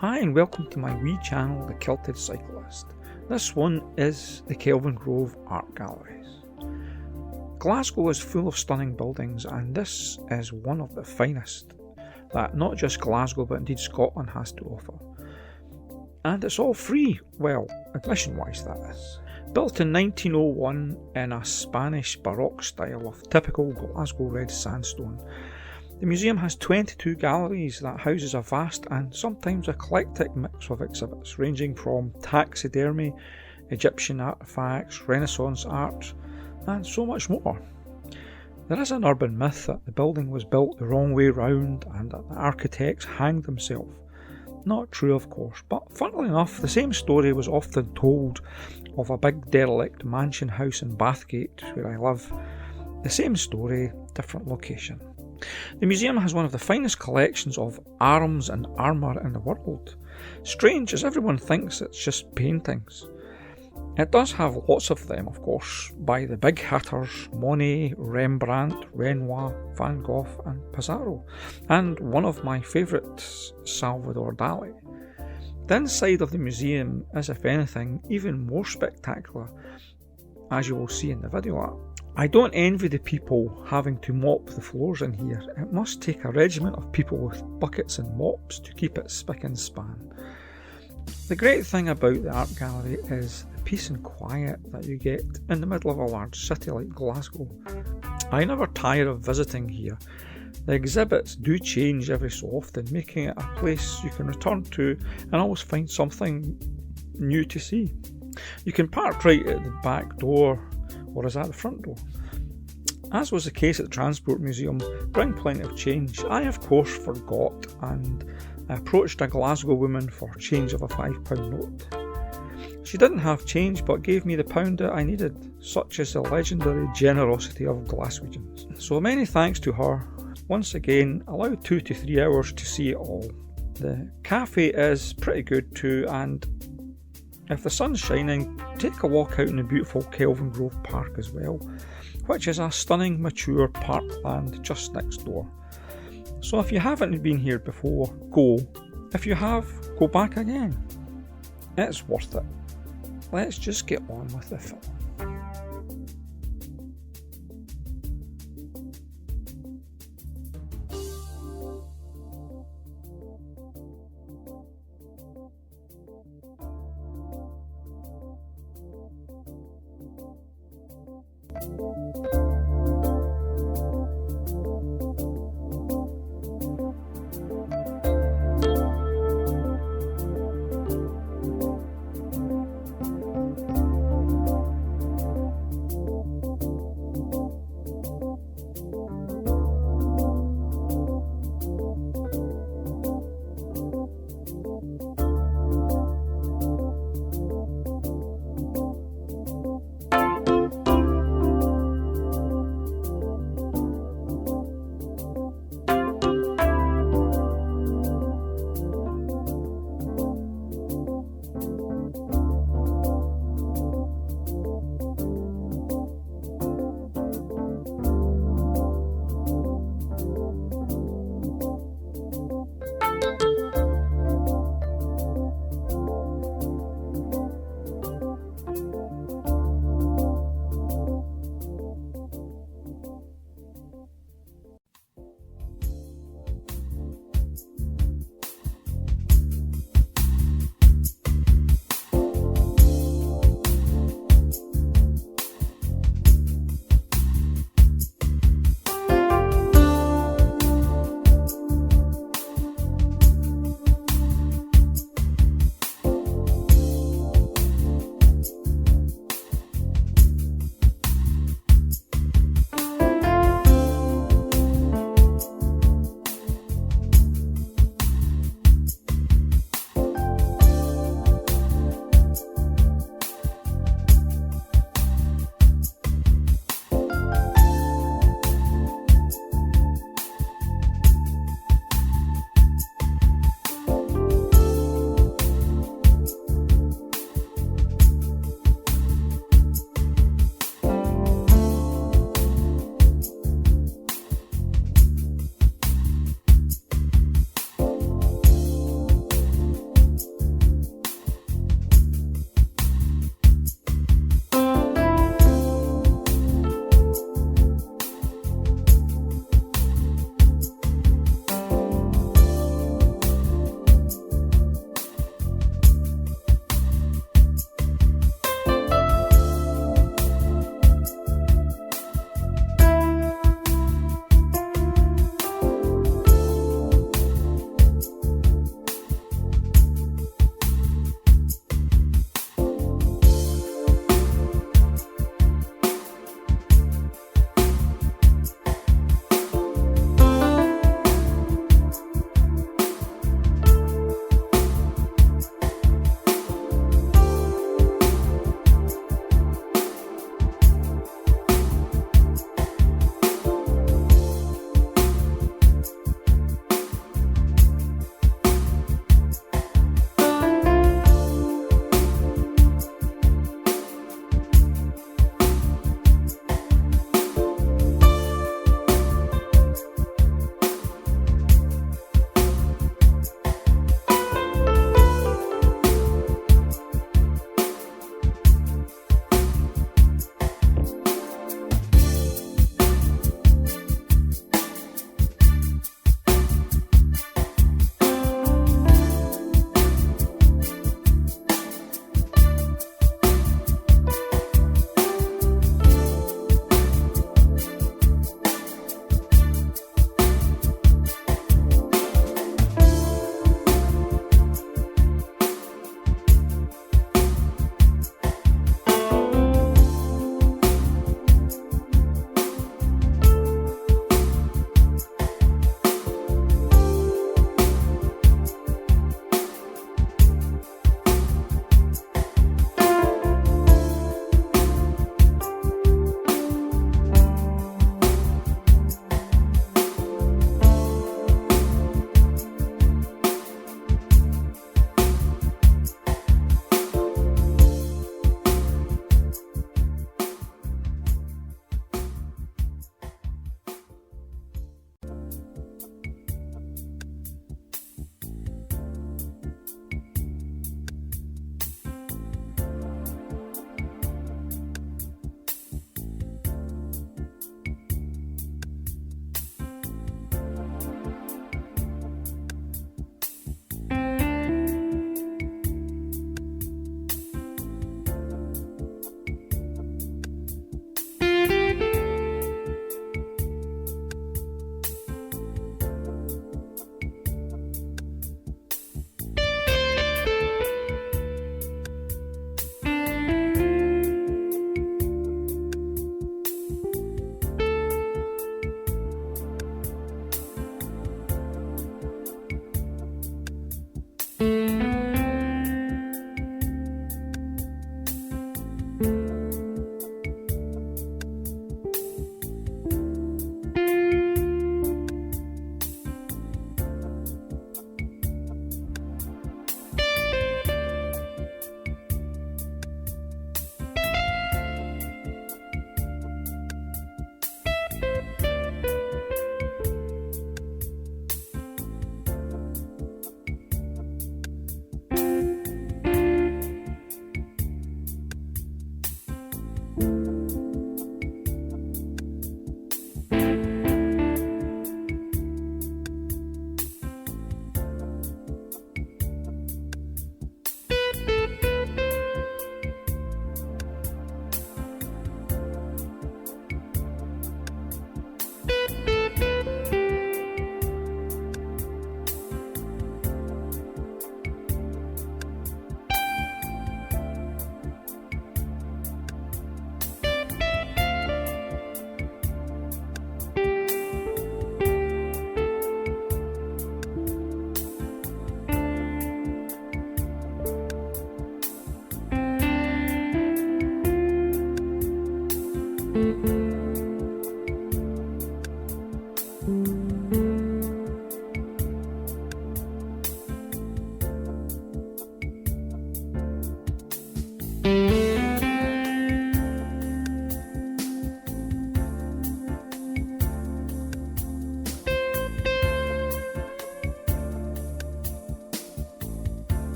Hi and welcome to my wee channel, The Kilted Cyclist. This one is the kELVINGROVE Art Galleries. Glasgow is full of stunning buildings, and this is one of the finest that not just Glasgow but indeed Scotland has to offer. And it's all free, well, admission wise that is. Built in 1901 in a Spanish Baroque style of typical Glasgow red sandstone, the museum has 22 galleries that houses a vast and sometimes eclectic mix of exhibits ranging from taxidermy, Egyptian artefacts, Renaissance art and so much more. There is an urban myth that the building was built the wrong way round and that the architects hanged themselves. Not true of course, but funnily enough the same story was often told of a big derelict mansion house in Bathgate where I live. The same story, different location. The museum has one of the finest collections of arms and armour in the world. Strange as everyone thinks it's just paintings. It does have lots of them, of course, by the big hitters Monet, Rembrandt, Renoir, Van Gogh and Pissarro, and one of my favourites, Salvador Dali. The inside of the museum is, if anything, even more spectacular, as you will see in the video art. I don't envy the people having to mop the floors in here. It must take a regiment of people with buckets and mops to keep it spick and span. The great thing about the art gallery is the peace and quiet that you get in the middle of a large city like Glasgow. I never tire of visiting here. The exhibits do change every so often, making it a place you can return to and always find something new to see. You can park right at the back door, or is that the front door? As was the case at the Transport Museum, bring plenty of change. I of course forgot and I approached a Glasgow woman for change of a £5 note. She didn't have change but gave me the pound that I needed. Such is the legendary generosity of Glaswegians. So many thanks to her. Once again, allowed 2 to 3 hours to see it all. The cafe is pretty good too, and if the sun's shining, take a walk out in the beautiful kELVINGROVE Park as well, which is a stunning mature parkland just next door. So if you haven't been here before, go. If you have, go back again. It's worth it. Let's just get on with the film.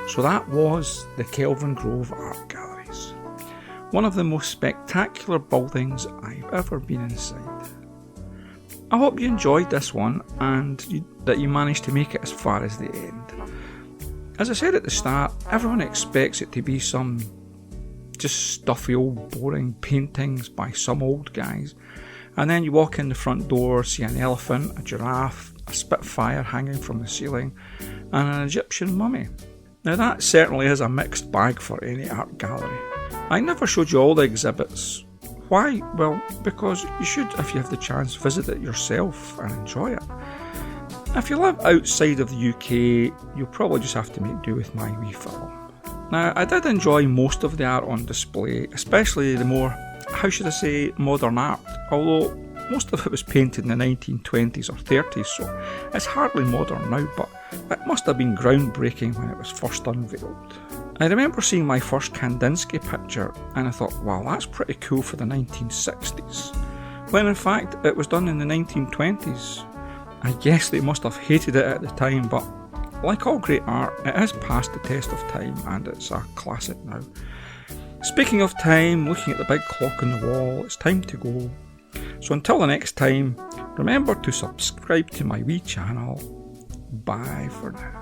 So that was the Kelvingrove Art Galleries. One of the most spectacular buildings I've ever been inside. I hope you enjoyed this one and that you managed to make it as far as the end. As I said at the start, everyone expects it to be some just stuffy old boring paintings by some old guys, and then you walk in the front door, see an elephant, a giraffe, a spitfire hanging from the ceiling, and an Egyptian mummy. Now that certainly is a mixed bag for any art gallery. I never showed you all the exhibits. Why? Well, because you should, if you have the chance, visit it yourself and enjoy it. If you live outside of the UK, you'll probably just have to make do with my wee film. Now, I did enjoy most of the art on display, especially the more, how should I say, modern art, although most of it was painted in the 1920s or 30s, so it's hardly modern now, but it must have been groundbreaking when it was first unveiled. I remember seeing my first Kandinsky picture and I thought, wow, that's pretty cool for the 1960s, when in fact it was done in the 1920s. I guess they must have hated it at the time, but like all great art, it has passed the test of time and it's a classic now. Speaking of time, looking at the big clock on the wall, it's time to go. So until the next time, remember to subscribe to my wee channel. Bye for now.